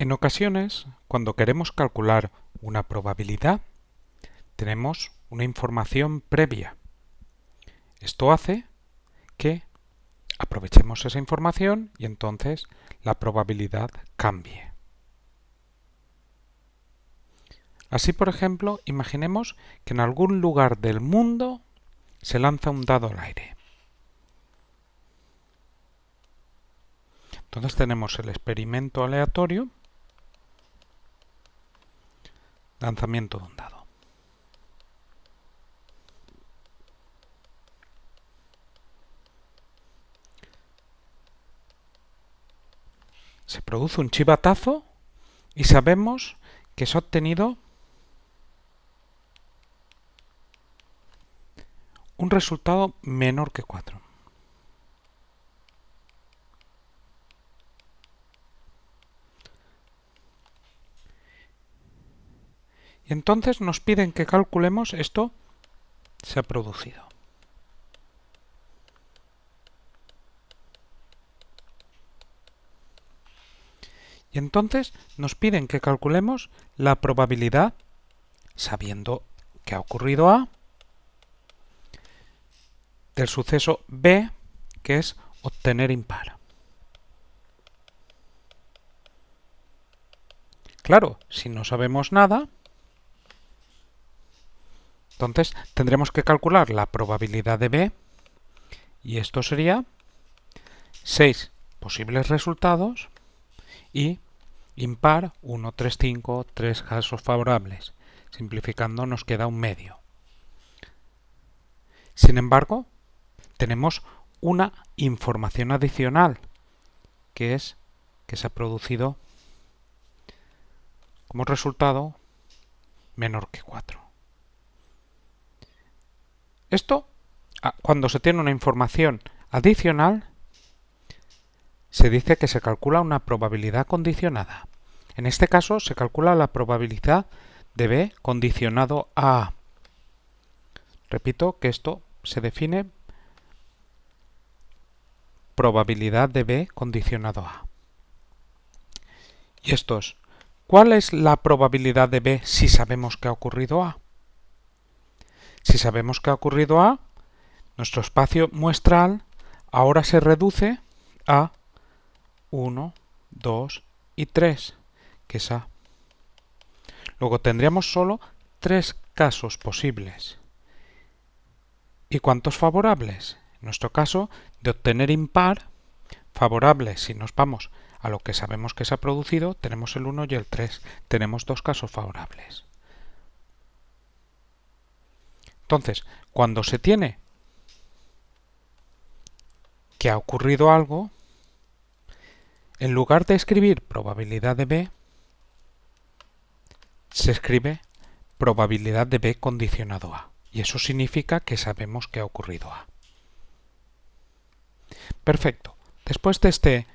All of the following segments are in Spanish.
En ocasiones, cuando queremos calcular una probabilidad, tenemos una información previa. Esto hace que aprovechemos esa información y entonces la probabilidad cambie. Así, por ejemplo, imaginemos que en algún lugar del mundo se lanza un dado al aire. Entonces tenemos el experimento aleatorio, lanzamiento de un dado. Se produce un chivatazo y sabemos que se ha obtenido un resultado menor que 4. Y entonces nos piden que calculemos esto se ha producido. Y entonces nos piden que calculemos la probabilidad, sabiendo que ha ocurrido A, del suceso B, que es obtener impar. Claro, si no sabemos nada, entonces tendremos que calcular la probabilidad de B, y esto sería 6 posibles resultados y impar 1, 3, 5, 3 casos favorables. Simplificando nos queda un medio. Sin embargo, tenemos una información adicional, que es que se ha producido como resultado menor que 4. Esto, cuando se tiene una información adicional, se dice que se calcula una probabilidad condicionada. En este caso se calcula la probabilidad de B condicionado a A. Repito que esto se define probabilidad de B condicionado a. Y esto es, ¿cuál es la probabilidad de B si sabemos que ha ocurrido A? Si sabemos que ha ocurrido A, nuestro espacio muestral ahora se reduce a 1, 2 y 3, que es A. Luego tendríamos solo 3 casos posibles. ¿Y cuántos favorables? En nuestro caso, de obtener impar, favorable si nos vamos a lo que sabemos que se ha producido, tenemos el 1 y el 3. Tenemos 2 casos favorables. Entonces, cuando se tiene que ha ocurrido algo, en lugar de escribir probabilidad de B, se escribe probabilidad de B condicionado a. Y eso significa que sabemos que ha ocurrido A. Perfecto. Después de este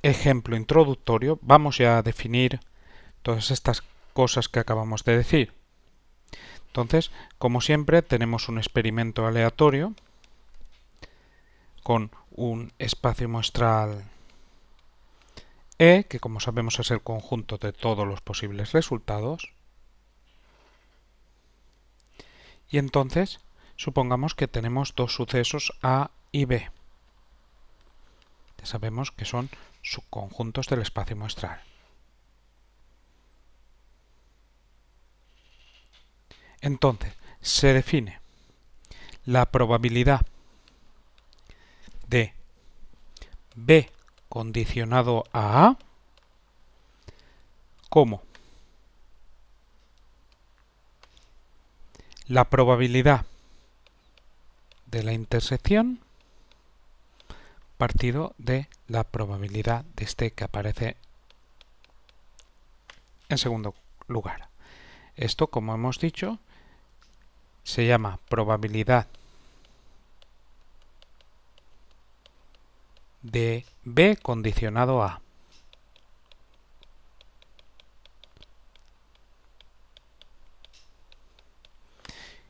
ejemplo introductorio, vamos ya a definir todas estas cosas que acabamos de decir. Entonces, como siempre, tenemos un experimento aleatorio con un espacio muestral E, que como sabemos es el conjunto de todos los posibles resultados. Y entonces, supongamos que tenemos dos sucesos A y B. Ya sabemos que son subconjuntos del espacio muestral. Entonces, se define la probabilidad de B condicionado a A como la probabilidad de la intersección partido de la probabilidad de este que aparece en segundo lugar. Esto, como hemos dicho, se llama probabilidad de B condicionado a.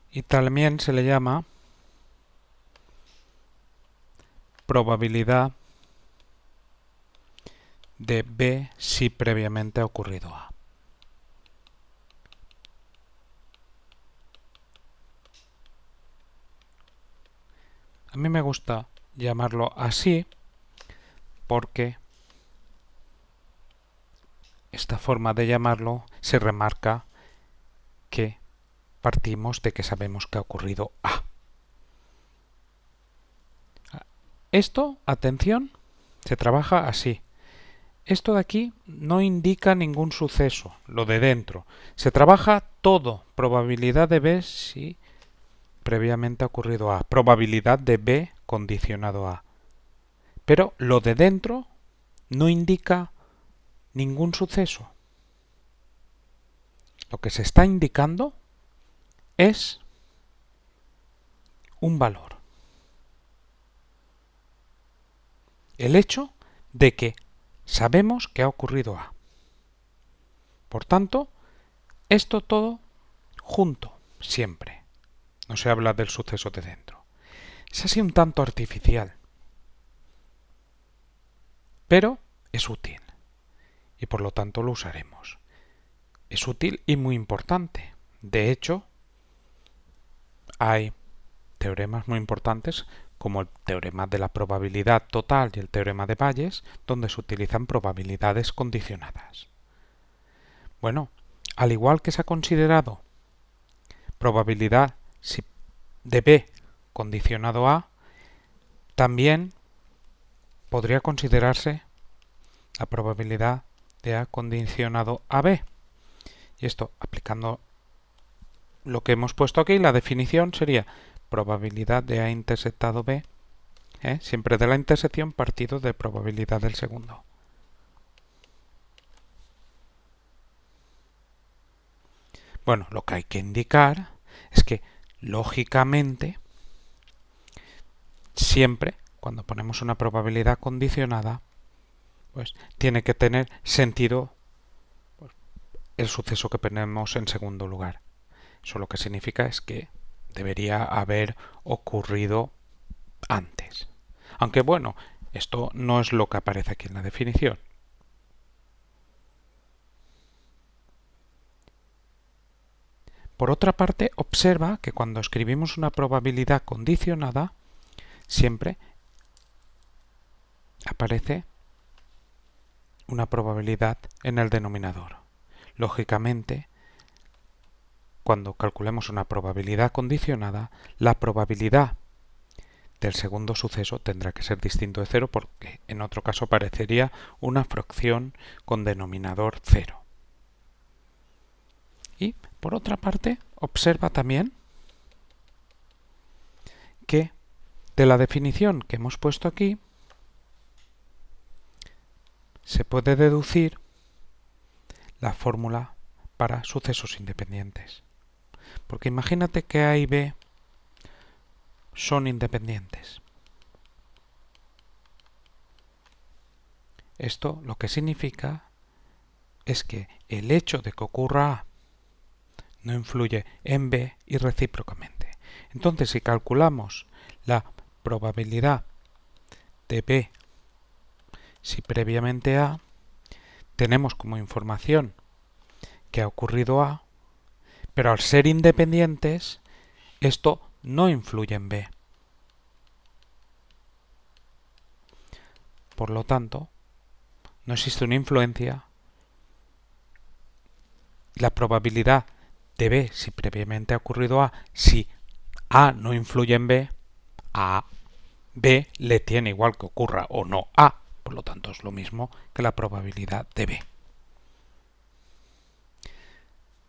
Y también se le llama probabilidad de B si previamente ha ocurrido A. A mí me gusta llamarlo así porque esta forma de llamarlo se remarca que partimos de que sabemos que ha ocurrido A. Esto, atención, se trabaja así. Esto de aquí no indica ningún suceso, lo de dentro. Se trabaja todo, probabilidad de B si previamente ha ocurrido A, probabilidad de B condicionado a. Pero lo de dentro no indica ningún suceso. Lo que se está indicando es un valor. El hecho de que sabemos que ha ocurrido A. Por tanto, esto todo junto, siempre. No se habla del suceso de dentro. Es así un tanto artificial, pero es útil y por lo tanto lo usaremos. Es útil y muy importante. De hecho, hay teoremas muy importantes como el teorema de la probabilidad total y el teorema de Bayes, donde se utilizan probabilidades condicionadas. Bueno, al igual que se ha considerado probabilidad de B condicionado a, también podría considerarse la probabilidad de A condicionado a B. Y esto, aplicando lo que hemos puesto aquí, la definición sería probabilidad de A intersectado B, siempre de la intersección partido de probabilidad del segundo. Bueno, lo que hay que indicar es que, lógicamente, siempre, cuando ponemos una probabilidad condicionada, pues tiene que tener sentido el suceso que ponemos en segundo lugar. Eso lo que significa es que debería haber ocurrido antes. Aunque bueno, esto no es lo que aparece aquí en la definición. Por otra parte, observa que cuando escribimos una probabilidad condicionada, siempre aparece una probabilidad en el denominador. Lógicamente, cuando calculemos una probabilidad condicionada, la probabilidad del segundo suceso tendrá que ser distinto de cero porque en otro caso aparecería una fracción con denominador cero. Y por otra parte, observa también que de la definición que hemos puesto aquí se puede deducir la fórmula para sucesos independientes. Porque imagínate que A y B son independientes. Esto lo que significa es que el hecho de que ocurra A no influye en B y recíprocamente. Entonces, si calculamos la probabilidad de B si previamente A, tenemos como información que ha ocurrido A, pero al ser independientes, esto no influye en B. Por lo tanto, no existe una influencia. La probabilidad de B si previamente ha ocurrido A, si A no influye en B, a B le tiene igual que ocurra o no A. Por lo tanto, es lo mismo que la probabilidad de B.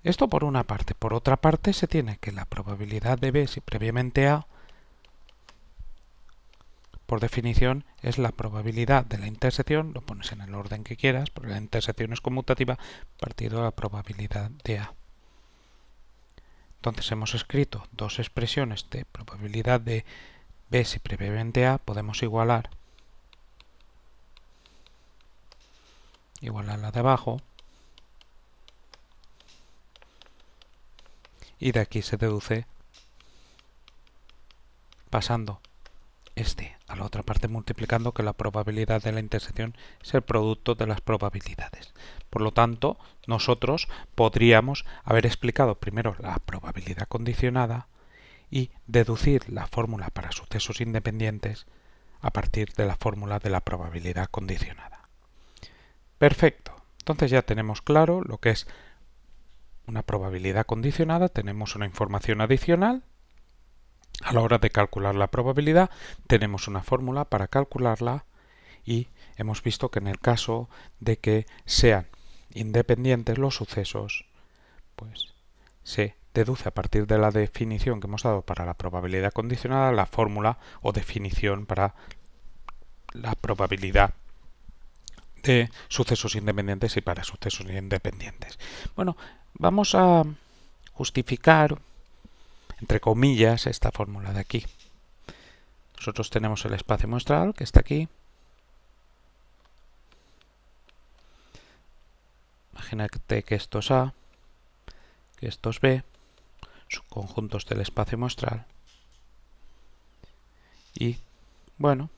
Esto por una parte. Por otra parte, se tiene que la probabilidad de B si previamente A, por definición, es la probabilidad de la intersección, lo pones en el orden que quieras, porque la intersección es conmutativa, partido de la probabilidad de A. Entonces hemos escrito dos expresiones de probabilidad de B si previamente A, podemos igualar la de abajo, y de aquí se deduce pasando a la otra parte multiplicando, que la probabilidad de la intersección es el producto de las probabilidades. Por lo tanto, nosotros podríamos haber explicado primero la probabilidad condicionada y deducir la fórmula para sucesos independientes a partir de la fórmula de la probabilidad condicionada. Perfecto. Entonces ya tenemos claro lo que es una probabilidad condicionada, tenemos una información adicional. A la hora de calcular la probabilidad tenemos una fórmula para calcularla y hemos visto que en el caso de que sean independientes los sucesos, pues se deduce a partir de la definición que hemos dado para la probabilidad condicionada la fórmula o definición para la probabilidad de sucesos independientes y para sucesos independientes. Bueno, vamos a justificar, entre comillas, esta fórmula de aquí. Nosotros tenemos el espacio muestral, que está aquí. Imagínate que esto es A, que esto es B, subconjuntos del espacio muestral. Y, bueno,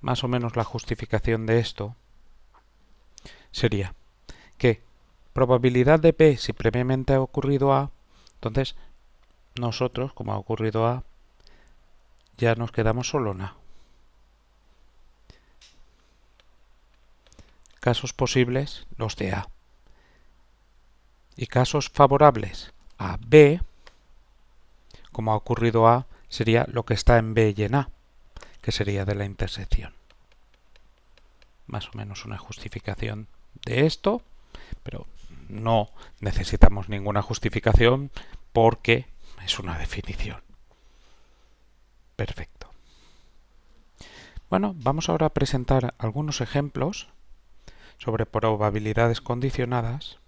más o menos la justificación de esto sería que probabilidad de P si previamente ha ocurrido A, entonces nosotros, como ha ocurrido A, ya nos quedamos solo en A. Casos posibles, los de A. Y casos favorables a B, como ha ocurrido A, sería lo que está en B y en A, que sería de la intersección. Más o menos una justificación de esto, pero no necesitamos ninguna justificación porque es una definición. Perfecto. Bueno, vamos ahora a presentar algunos ejemplos sobre probabilidades condicionadas.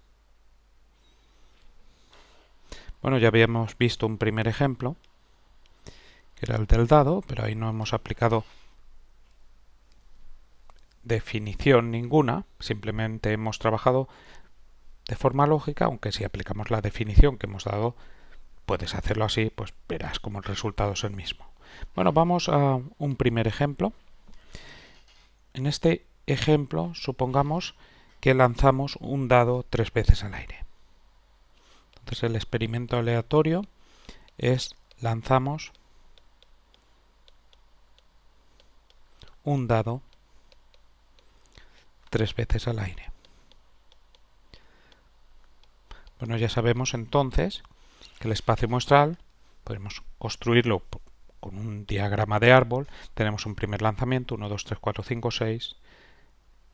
Bueno, ya habíamos visto un primer ejemplo, que era el del dado, pero ahí no hemos aplicado definición ninguna, simplemente hemos trabajado de forma lógica, aunque si aplicamos la definición que hemos dado, puedes hacerlo así, pues verás como el resultado es el mismo. Bueno, vamos a un primer ejemplo. En este ejemplo, supongamos que lanzamos un dado 3 veces al aire. Entonces el experimento aleatorio es lanzamos un dado 3 veces al aire. Bueno, ya sabemos entonces que el espacio muestral podemos construirlo con un diagrama de árbol. Tenemos un primer lanzamiento, 1, 2, 3, 4, 5, 6.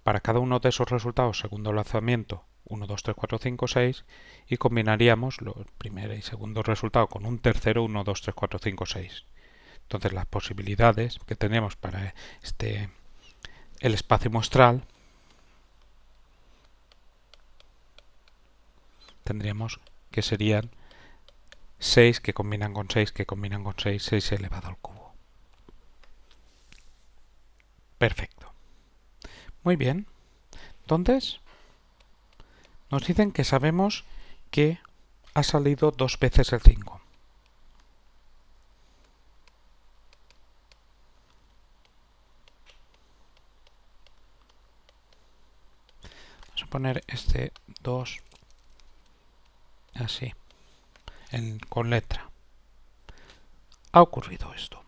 Para cada uno de esos resultados, segundo lanzamiento, 1, 2, 3, 4, 5, 6, y combinaríamos los primer y segundo resultado con un tercero, 1, 2, 3, 4, 5, 6. Entonces las posibilidades que tenemos para el espacio muestral tendríamos que serían 6 que combinan con 6, que combinan con 6, 6 elevado al cubo. Perfecto. Muy bien. Entonces, nos dicen que sabemos que ha salido 2 veces el 5. Vamos a poner este 2 así, con letra. Ha ocurrido esto.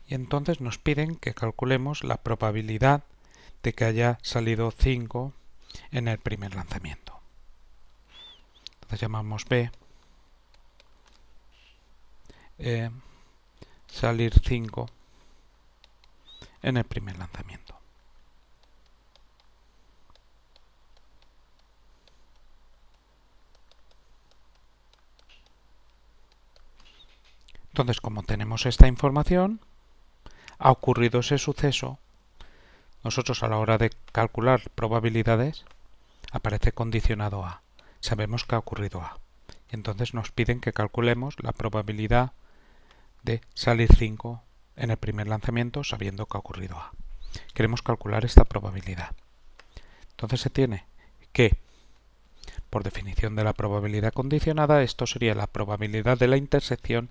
Y entonces nos piden que calculemos la probabilidad de que haya salido 5 en el primer lanzamiento. Entonces llamamos B, salir 5 en el primer lanzamiento. Entonces, como tenemos esta información, ha ocurrido ese suceso, nosotros a la hora de calcular probabilidades aparece condicionado a. Sabemos que ha ocurrido a. Y entonces nos piden que calculemos la probabilidad de salir 5 en el primer lanzamiento sabiendo que ha ocurrido a. Queremos calcular esta probabilidad. Entonces se tiene que Por definición de la probabilidad condicionada, esto sería la probabilidad de la intersección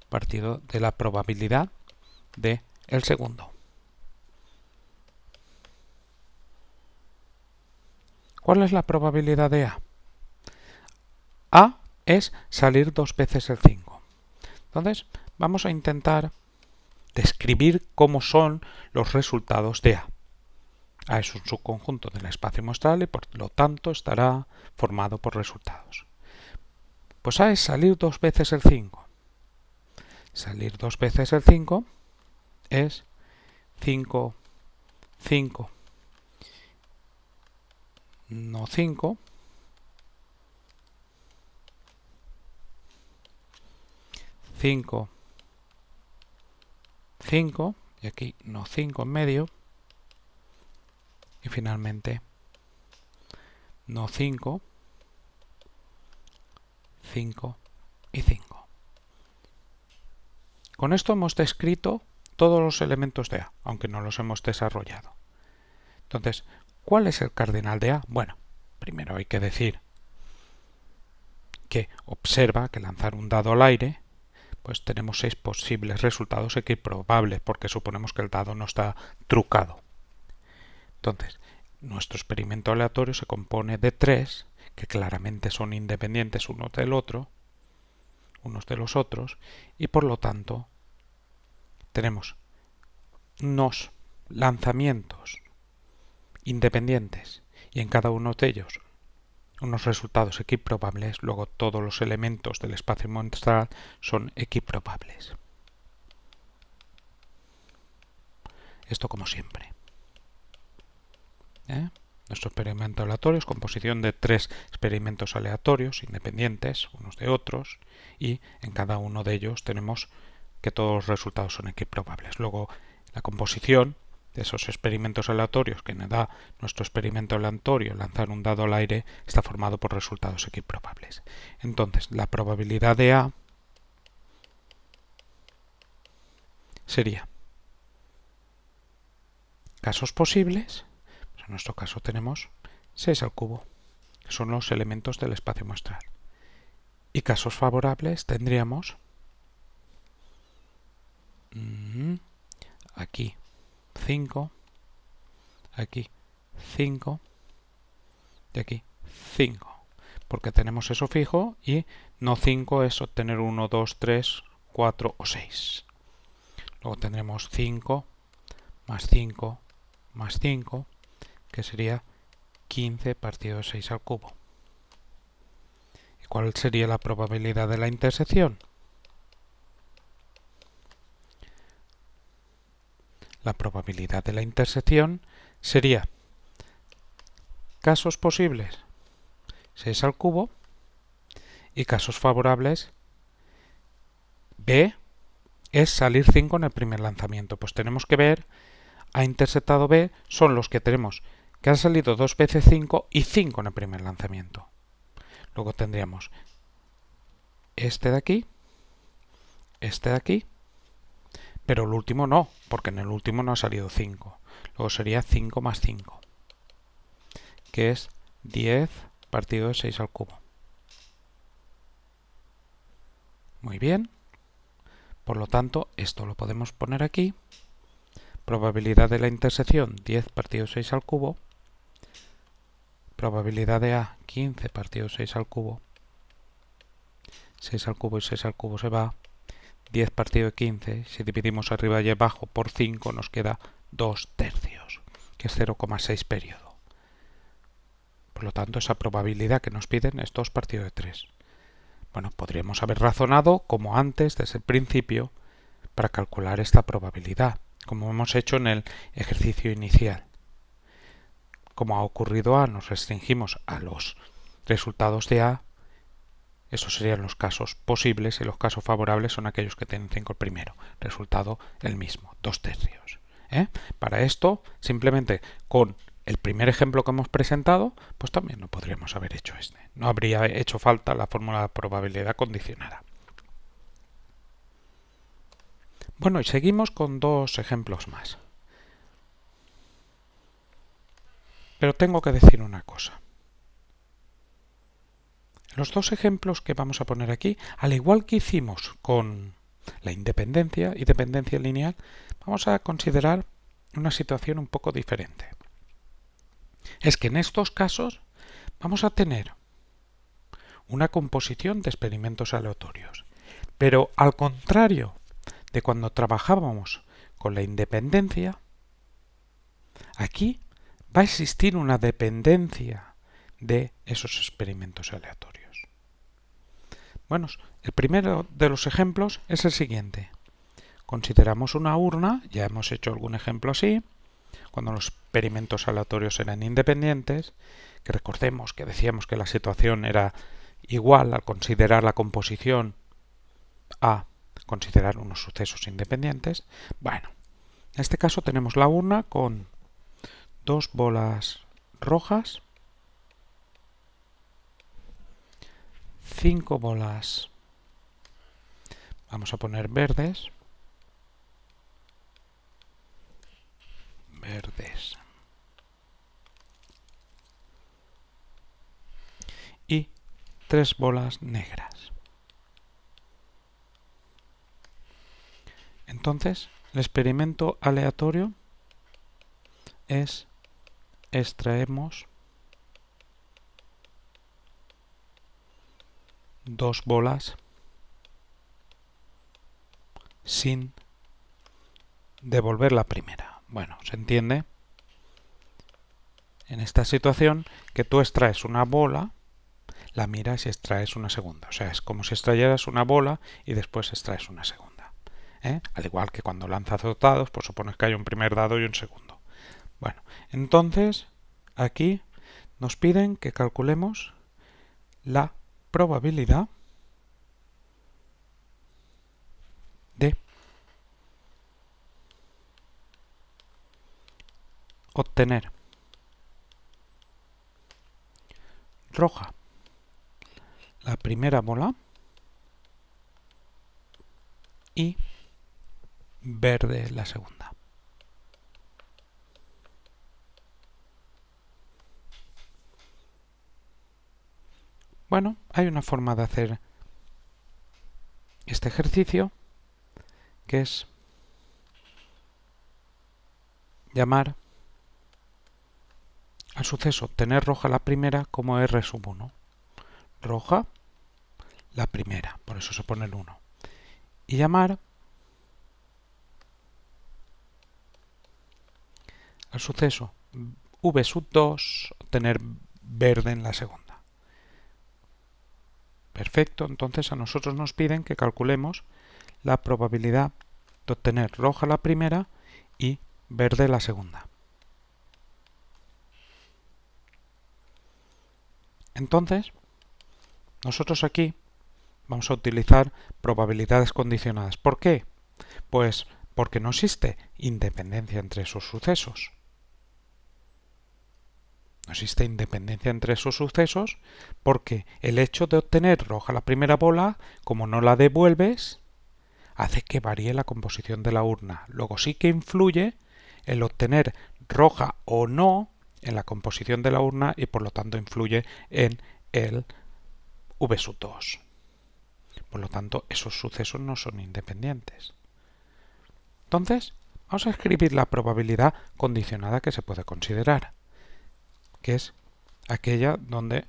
partido de la probabilidad de el segundo. ¿Cuál es la probabilidad de A? A es salir 2 veces el 5. Entonces, vamos a intentar describir cómo son los resultados de A. A es un subconjunto del espacio muestral y por lo tanto estará formado por resultados. Pues A es salir 2 veces el 5. Salir 2 veces el 5 es 5, 5, no 5, 5, 5, y aquí no 5 en medio, y finalmente no 5, 5 y 5. Con esto hemos descrito todos los elementos de A, aunque no los hemos desarrollado. Entonces, ¿cuál es el cardinal de A? Bueno, primero hay que decir que observa que lanzar un dado al aire, pues tenemos 6 posibles resultados equiprobables, porque suponemos que el dado no está trucado. Entonces, nuestro experimento aleatorio se compone de 3, que claramente son independientes unos del otro, unos de los otros, y por lo tanto tenemos unos lanzamientos independientes y en cada uno de ellos unos resultados equiprobables, luego todos los elementos del espacio muestral son equiprobables. Esto como siempre. Nuestro experimento aleatorio es composición de 3 experimentos aleatorios independientes unos de otros y en cada uno de ellos tenemos que todos los resultados son equiprobables. Luego la composición de esos experimentos aleatorios que nos da nuestro experimento aleatorio, lanzar un dado al aire, está formado por resultados equiprobables. Entonces, la probabilidad de A sería casos posibles, pues en nuestro caso tenemos 6 al cubo, que son los elementos del espacio muestral. Y casos favorables tendríamos aquí 5, aquí 5 y aquí 5, porque tenemos eso fijo y no 5 es obtener 1, 2, 3, 4 o 6. Luego tendremos 5 más 5 más 5, que sería 15 partido de 6 al cubo. ¿Y cuál sería la probabilidad de la intersección? La probabilidad de la intersección sería casos posibles 6 al cubo y casos favorables B es salir 5 en el primer lanzamiento. Pues tenemos que ver A intersectado B son los que tenemos que han salido 2 veces 5 y 5 en el primer lanzamiento. Luego tendríamos este de aquí, pero el último no, porque en el último no ha salido 5. Luego sería 5 más 5, que es 10 partido de 6 al cubo. Muy bien. Por lo tanto, esto lo podemos poner aquí. Probabilidad de la intersección 10 partido de 6 al cubo. Probabilidad de A 15 partido de 6 al cubo. 6 al cubo y 6 al cubo se va. 10 partido de 15, si dividimos arriba y abajo por 5 nos queda 2 tercios, que es 0,6 periodo. Por lo tanto, esa probabilidad que nos piden es 2 partido de 3. Bueno, podríamos haber razonado como antes, desde el principio, para calcular esta probabilidad, como hemos hecho en el ejercicio inicial. Como ha ocurrido A, nos restringimos a los resultados de A. Esos serían los casos posibles y los casos favorables son aquellos que tienen 5 el primero. Resultado el mismo, 2 tercios. Para esto, simplemente con el primer ejemplo que hemos presentado, pues también lo podríamos haber hecho este. No habría hecho falta la fórmula de probabilidad condicionada. Bueno, y seguimos con 2 ejemplos más. Pero tengo que decir una cosa. Los dos ejemplos que vamos a poner aquí, al igual que hicimos con la independencia y dependencia lineal, vamos a considerar una situación un poco diferente. Es que en estos casos vamos a tener una composición de experimentos aleatorios. Pero al contrario de cuando trabajábamos con la independencia, aquí va a existir una dependencia de esos experimentos aleatorios. Bueno, el primero de los ejemplos es el siguiente. Consideramos una urna, ya hemos hecho algún ejemplo así, cuando los experimentos aleatorios eran independientes, que recordemos que decíamos que la situación era igual al considerar la composición a considerar unos sucesos independientes. Bueno, en este caso tenemos la urna con dos bolas rojas, 5 bolas, vamos a poner verdes, y 3 bolas negras. Entonces, el experimento aleatorio es extraemos 2 bolas sin devolver la primera. Bueno, se entiende en esta situación que tú extraes una bola, la miras y extraes una segunda. O sea, es como si extrayeras una bola y después extraes una segunda. Al igual que cuando lanzas dos dados, pues supones que hay un primer dado y un segundo. Bueno, entonces aquí nos piden que calculemos la probabilidad de obtener roja la primera bola y verde la segunda. Bueno, hay una forma de hacer este ejercicio que es llamar al suceso obtener roja la primera como R1. Roja la primera, por eso se pone el 1. Y llamar al suceso V2 obtener verde en la segunda. Perfecto, entonces a nosotros nos piden que calculemos la probabilidad de obtener roja la primera y verde la segunda. Entonces, nosotros aquí vamos a utilizar probabilidades condicionadas. ¿Por qué? Pues porque no existe independencia entre esos sucesos. No existe independencia entre esos sucesos porque el hecho de obtener roja la primera bola, como no la devuelves, hace que varíe la composición de la urna. Luego sí que influye el obtener roja o no en la composición de la urna y por lo tanto influye en el V2. Por lo tanto, esos sucesos no son independientes. Entonces, vamos a escribir la probabilidad condicionada que se puede considerar, que es aquella donde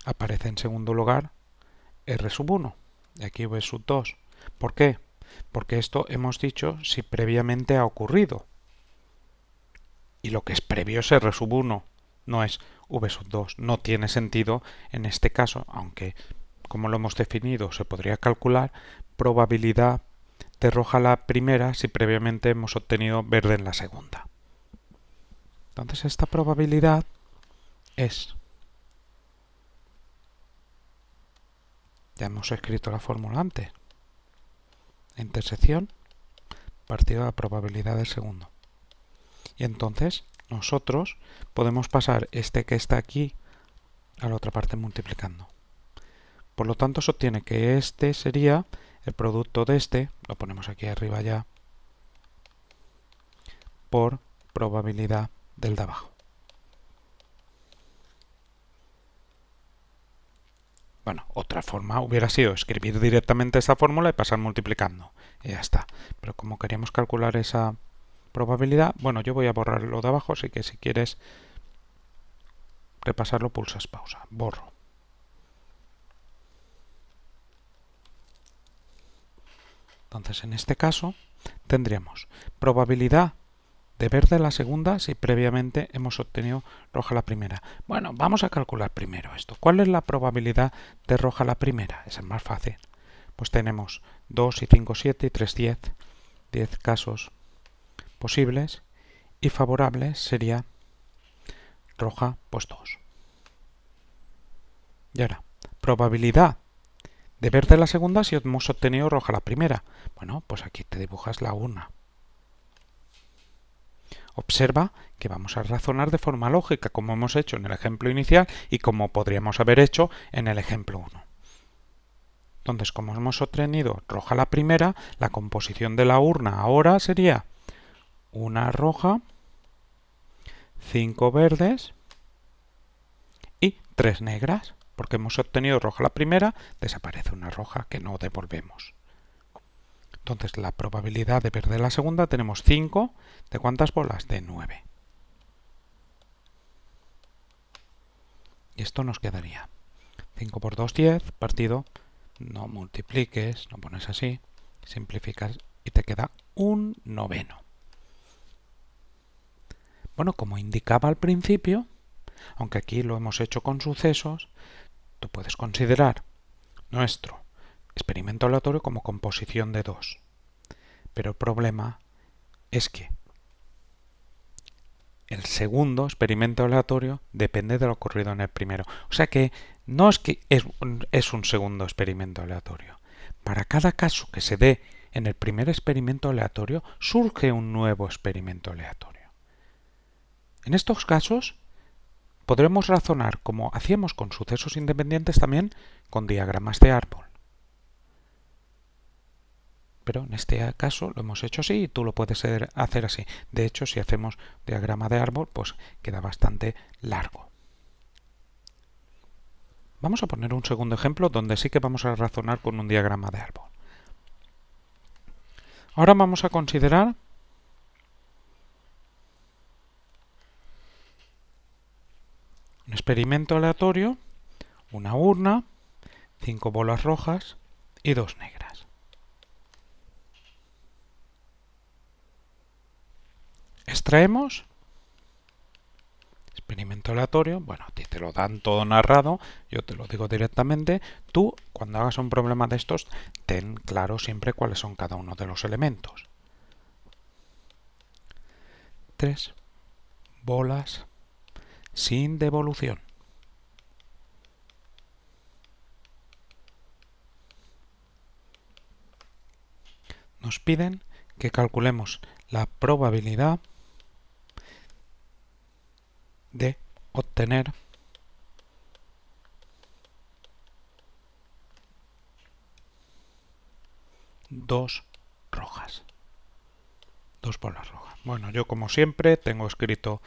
aparece en segundo lugar R1 y aquí V2. ¿Por qué? Porque esto hemos dicho si previamente ha ocurrido. Y lo que es previo es R1, no es V2. No tiene sentido en este caso, aunque como lo hemos definido se podría calcular probabilidad de roja la primera si previamente hemos obtenido verde en la segunda. Entonces esta probabilidad es, ya hemos escrito la fórmula antes, la intersección partido de la probabilidad del segundo. Y entonces nosotros podemos pasar este que está aquí a la otra parte multiplicando. Por lo tanto, se obtiene que este sería el producto de este, lo ponemos aquí arriba ya, por probabilidad del de abajo. Bueno, otra forma hubiera sido escribir directamente esta fórmula y pasar multiplicando. Y ya está. Pero como queríamos calcular esa probabilidad, bueno, yo voy a borrar lo de abajo, así que si quieres repasarlo, pulsas pausa. Borro. Entonces, en este caso, tendríamos probabilidad de verde la segunda si previamente hemos obtenido roja la primera. Bueno, vamos a calcular primero esto. ¿Cuál es la probabilidad de roja la primera? Esa es más fácil. Pues tenemos 2 y 5, 7 y 3, 10. 10 casos posibles y favorables sería roja, pues 2. Y ahora, probabilidad de verde la segunda si hemos obtenido roja la primera. Bueno, pues aquí te dibujas la urna. Observa que vamos a razonar de forma lógica, como hemos hecho en el ejemplo inicial y como podríamos haber hecho en el ejemplo 1. Entonces, como hemos obtenido roja la primera, la composición de la urna ahora sería una roja, 5 verdes y 3 negras. Porque hemos obtenido roja la primera, desaparece una roja que no devolvemos. Entonces, la probabilidad de verde la segunda tenemos 5. ¿De cuántas bolas? De 9. Y esto nos quedaría 5 por 2, 10, partido, no multipliques, no pones así, simplificas y te queda un noveno. Bueno, como indicaba al principio, aunque aquí lo hemos hecho con sucesos, tú puedes considerar nuestro experimento aleatorio como composición de 2. Pero el problema es que el segundo experimento aleatorio depende de lo ocurrido en el primero. O sea que no es que es un segundo experimento aleatorio. Para cada caso que se dé en el primer experimento aleatorio, surge un nuevo experimento aleatorio. En estos casos, podremos razonar como hacíamos con sucesos independientes también con diagramas de árbol. Pero en este caso lo hemos hecho así y tú lo puedes hacer así. De hecho, si hacemos diagrama de árbol, pues queda bastante largo. Vamos a poner un segundo ejemplo donde sí que vamos a razonar con un diagrama de árbol. Ahora vamos a considerar un experimento aleatorio, una urna, 5 bolas rojas y 2 negras. Extraemos experimento aleatorio. Bueno, a ti te lo dan todo narrado, yo te lo digo directamente. Tú, cuando hagas un problema de estos, ten claro siempre cuáles son cada uno de los elementos. 3 bolas sin devolución. Nos piden que calculemos la probabilidad de obtener dos rojas. 2 bolas rojas. Bueno, yo como siempre tengo escrito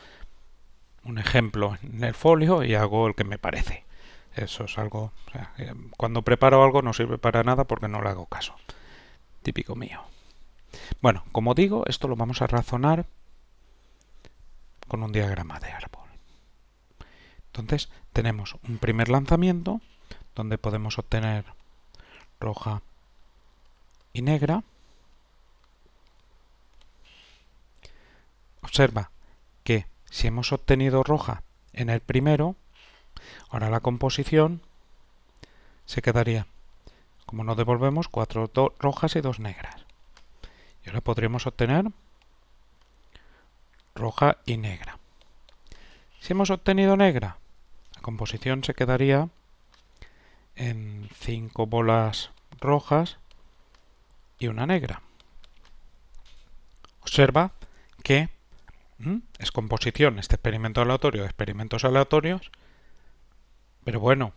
un ejemplo en el folio y hago el que me parece. Eso es algo... O sea, cuando preparo algo no sirve para nada porque no le hago caso. Típico mío. Bueno, como digo, esto lo vamos a razonar con un diagrama de árbol. Entonces, tenemos un primer lanzamiento donde podemos obtener roja y negra. Observa que si hemos obtenido roja en el primero, ahora la composición se quedaría, como no devolvemos, 4 rojas y 2 negras. Y ahora podríamos obtener roja y negra. Si hemos obtenido negra, la composición se quedaría en 5 bolas rojas y una negra. Observa que es composición este experimento aleatorio de experimentos aleatorios, pero bueno,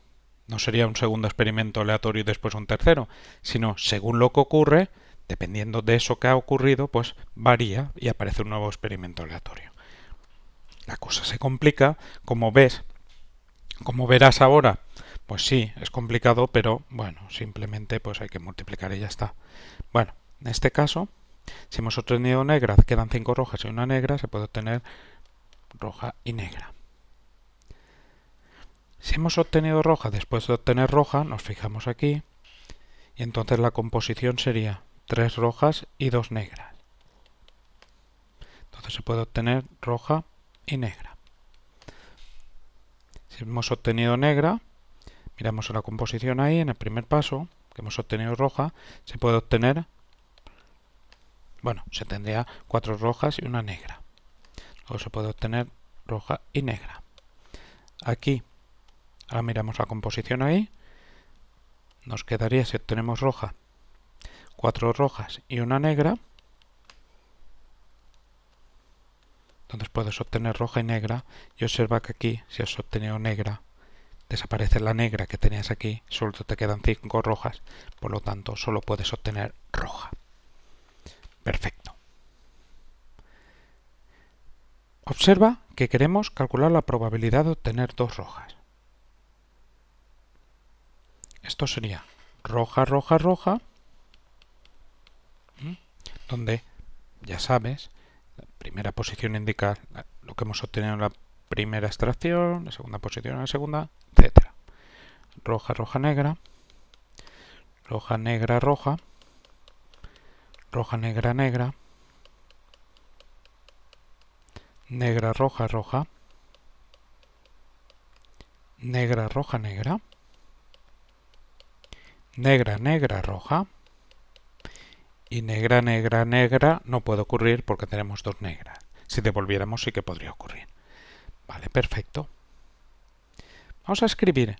no sería un segundo experimento aleatorio y después un tercero, sino según lo que ocurre, dependiendo de eso que ha ocurrido, pues varía y aparece un nuevo experimento aleatorio. La cosa se complica, como ves, Como verás ahora, pues sí, es complicado, pero bueno, simplemente pues hay que multiplicar y ya está. Bueno, en este caso, si hemos obtenido negra, quedan 5 rojas y una negra, se puede obtener roja y negra. Si hemos obtenido roja después de obtener roja, nos fijamos aquí, y entonces la composición sería 3 rojas y 2 negras. Entonces se puede obtener roja y negra. Si hemos obtenido negra, miramos la composición ahí, en el primer paso, que hemos obtenido roja, se puede obtener, bueno, se tendría 4 rojas y una negra. Luego se puede obtener roja y negra. Aquí, ahora miramos la composición ahí, nos quedaría, si obtenemos roja, 4 rojas y una negra. Entonces puedes obtener roja y negra, y observa que aquí, si has obtenido negra, desaparece la negra que tenías aquí, solo te quedan 5 rojas, por lo tanto solo puedes obtener roja. Perfecto. Observa que queremos calcular la probabilidad de obtener 2 rojas. Esto sería roja, roja, roja, donde, ya sabes, la primera posición indica lo que hemos obtenido en la primera extracción, la segunda posición en la segunda, etc. Roja, roja, negra, roja, negra, roja, roja, negra, negra, negra, roja, roja, negra, roja, negra, negra, negra, roja, y negra, negra, negra no puede ocurrir porque tenemos 2 negras. Si devolviéramos sí que podría ocurrir. Vale, perfecto. Vamos a escribir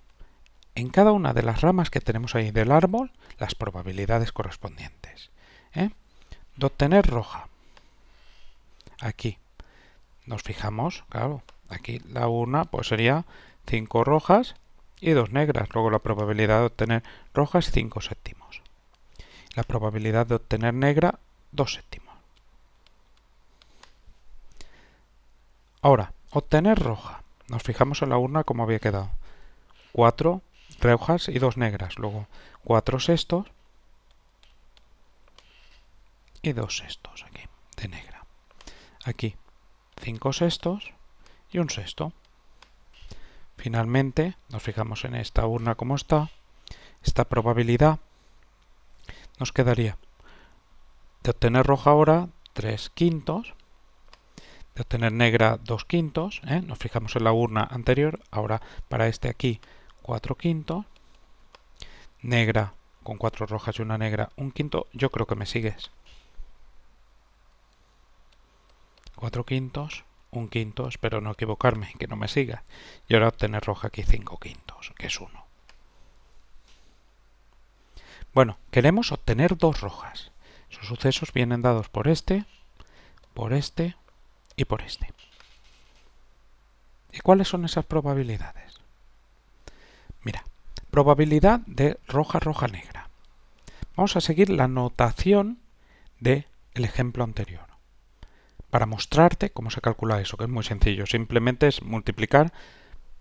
en cada una de las ramas que tenemos ahí del árbol las probabilidades correspondientes. De obtener roja. Aquí nos fijamos, claro, aquí la una pues sería 5 rojas y 2 negras. Luego la probabilidad de obtener roja es 5 séptimos. La probabilidad de obtener negra, 2 séptimos. Ahora, obtener roja. Nos fijamos en la urna como había quedado. 4 rojas y 2 negras. Luego 4 sextos y 2 sextos aquí, de negra. Aquí 5 sextos y un sexto. Finalmente, nos fijamos en esta urna como está. Esta probabilidad nos quedaría de obtener roja ahora 3 quintos, de obtener negra 2 quintos, nos fijamos en la urna anterior, ahora para este aquí 4 quintos, negra con 4 rojas y una negra 1 quinto, yo creo que me sigues. 4 quintos, 1 quinto, espero no equivocarme, que no me siga. Y ahora obtener roja aquí 5 quintos, que es 1. Bueno, queremos obtener 2 rojas. Esos sucesos vienen dados por este y por este. ¿Y cuáles son esas probabilidades? Mira, probabilidad de roja, roja, negra. Vamos a seguir la notación del ejemplo anterior para mostrarte cómo se calcula eso, que es muy sencillo. Simplemente es multiplicar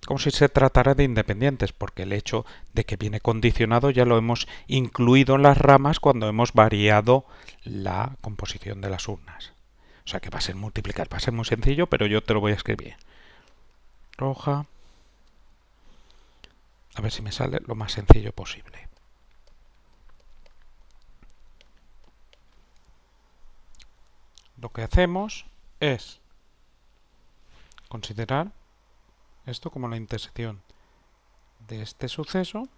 como si se tratara de independientes, porque el hecho de que viene condicionado ya lo hemos incluido en las ramas cuando hemos variado la composición de las urnas. O sea que va a ser multiplicar, va a ser muy sencillo, pero yo te lo voy a escribir. Roja. A ver si me sale lo más sencillo posible. Lo que hacemos es considerar esto como la intersección de este suceso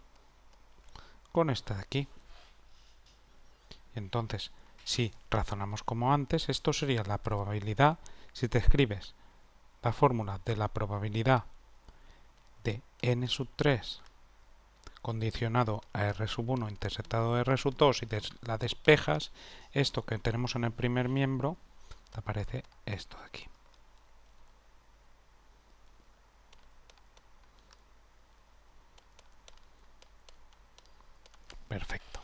con este de aquí. Entonces, si razonamos como antes, esto sería la probabilidad, si te escribes la fórmula de la probabilidad de n sub 3 condicionado a r sub 1 intersectado a r sub 2 y la despejas, esto que tenemos en el primer miembro, te aparece esto de aquí. Perfecto.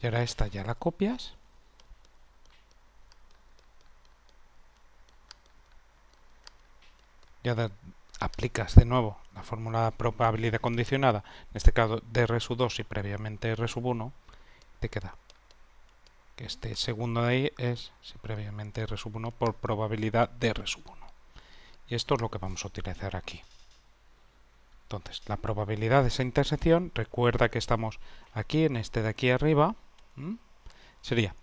Y ahora esta ya la copias. Y aplicas de nuevo la fórmula de probabilidad condicionada, en este caso dr sub 2 y previamente r sub 1, te queda que este segundo de ahí es si previamente r sub 1 por probabilidad de r sub 1. Y esto es lo que vamos a utilizar aquí. Entonces, la probabilidad de esa intersección, recuerda que estamos aquí, en este de aquí arriba, sería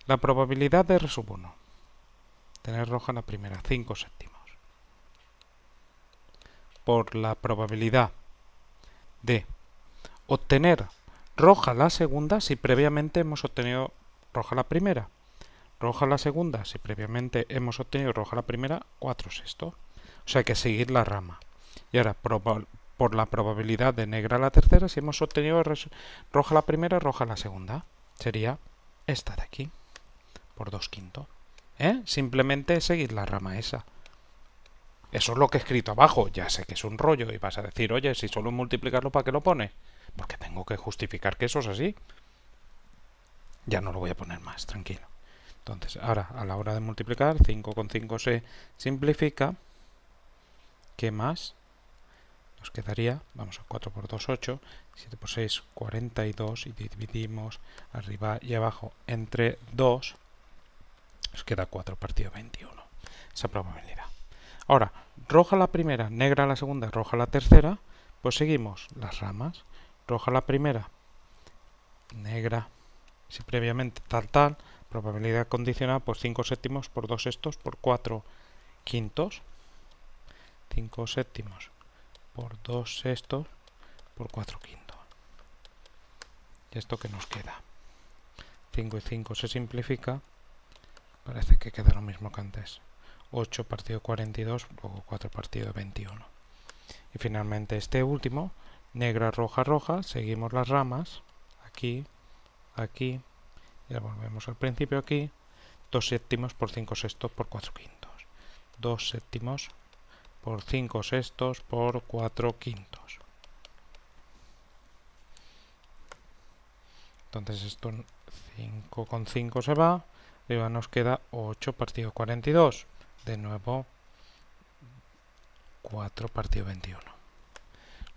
la probabilidad de R sub 1, tener roja la primera, 5 séptimos, por la probabilidad de obtener roja la segunda si previamente hemos obtenido roja la primera. Roja la segunda si previamente hemos obtenido roja la primera, 4 sextos. O sea, hay que seguir la rama. Y ahora, por la probabilidad de negra la tercera, si hemos obtenido roja la primera, roja la segunda. Sería esta de aquí, por 2 quintos. Simplemente seguir la rama esa. Eso es lo que he escrito abajo. Ya sé que es un rollo y vas a decir, oye, si solo multiplicarlo, ¿para qué lo pone? Porque tengo que justificar que eso es así. Ya no lo voy a poner más, tranquilo. Entonces, ahora, a la hora de multiplicar, 5 con 5 se simplifica. ¿Qué más? Nos quedaría, vamos a 4 por 2, 8, 7 por 6, 42, y dividimos arriba y abajo entre 2, nos queda 4 partido 21. Esa probabilidad. Ahora, roja la primera, negra la segunda, roja la tercera, pues seguimos las ramas. Roja la primera, negra, si previamente tal, probabilidad condicionada por 5 séptimos por 2 sextos por 4 quintos. 5 séptimos por 2 sextos por 4 quintos. ¿Y esto qué nos queda? 5 y 5 se simplifica. Parece que queda lo mismo que antes. 8 partido 42, luego 4 partido 21. Y finalmente este último, negra, roja, roja, seguimos las ramas. Aquí, aquí, ya volvemos al principio aquí. 2 séptimos por 5 sextos por 4 quintos. 2 séptimos por 5 sextos por 4 quintos. Entonces esto 5 con 5 se va, arriba nos queda 8 partido 42. De nuevo 4 partido 21.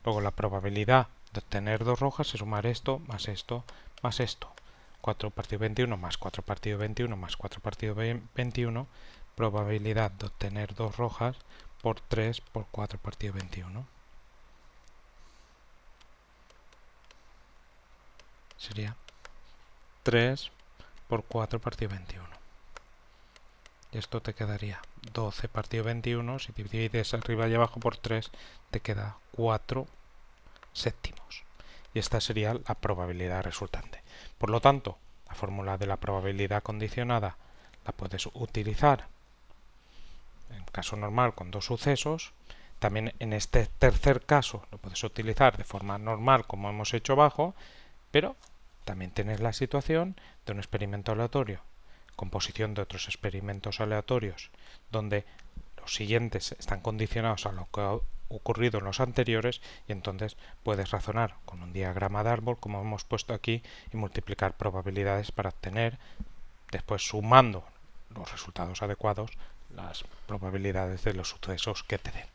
Luego la probabilidad de obtener dos rojas es sumar esto más esto más esto. 4 partido 21 más 4 partido 21 más 4 partido 21. Probabilidad de obtener dos rojas por 3 por 4 partido 21. Sería 3 por 4 partido 21. Y esto te quedaría 12 partido 21. Si divides arriba y abajo por 3, te queda 4 séptimos. Y esta sería la probabilidad resultante. Por lo tanto, la fórmula de la probabilidad condicionada la puedes utilizar en caso normal con dos sucesos. También en este tercer caso lo puedes utilizar de forma normal como hemos hecho abajo, pero también tienes la situación de un experimento aleatorio, composición de otros experimentos aleatorios, donde los siguientes están condicionados a lo que ha ocurrido en los anteriores, y entonces puedes razonar con un diagrama de árbol como hemos puesto aquí y multiplicar probabilidades para obtener, después sumando los resultados adecuados, las probabilidades de los sucesos que te den.